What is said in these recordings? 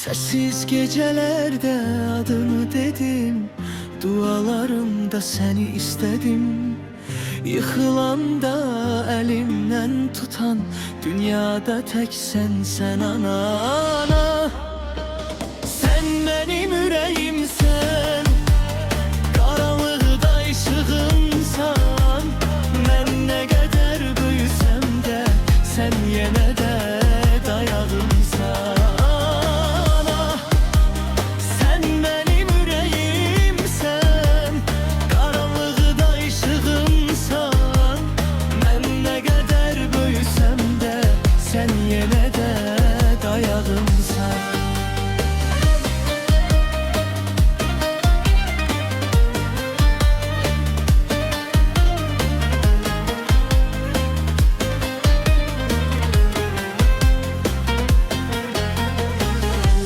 Sessiz gecelerde adını dedim, dualarımda seni istedim. Yıkılanda elimden tutan, dünyada tek sen ana, ana. Sen benim yüreğimsen, karanlıkta ışığımsan. Ben ne kadar büyüsem de sen yine de dayağımsan. Sen benim yüreğimsen, karanlıkta ışığımsan. Ben ne kadar büyüsem de sen yine de dayağımsan.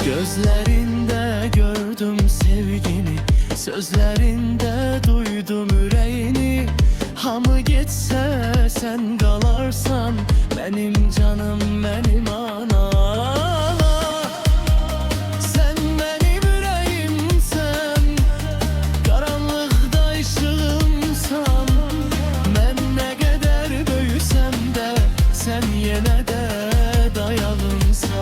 Gözlerinde gördüm sevgini, sözlerinde duydum yüreğini. Hamı gitse sen kalarsan, benim canım benim ana. Sen benim yüreğimsen, karanlıkta ışığımsan. Ben ne kadar büyüsem de sen yine de dayağımsan.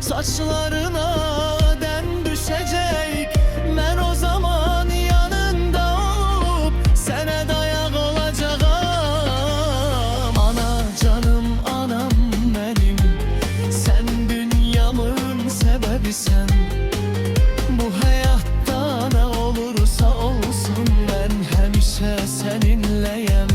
Saçlarına den düşecek, ben o zaman yanında olup sana dayak olacağım. Ana canım anam benim, sen dünyamın sebebisin. Bu hayatta ne olursa olsun ben hemşe seninleyim.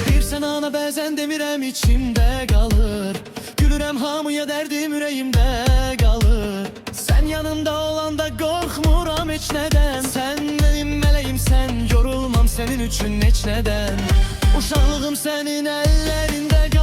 Bir sen ana bazen demirem içimde kalır, gülürem hamıya derdim yüreğimde kalır. Sen yanımda olanda korkmuram hiç neden. Sen benim meleğimsen, yorulmam senin için hiç neden. Uşaqlığım senin ellerinde kalır.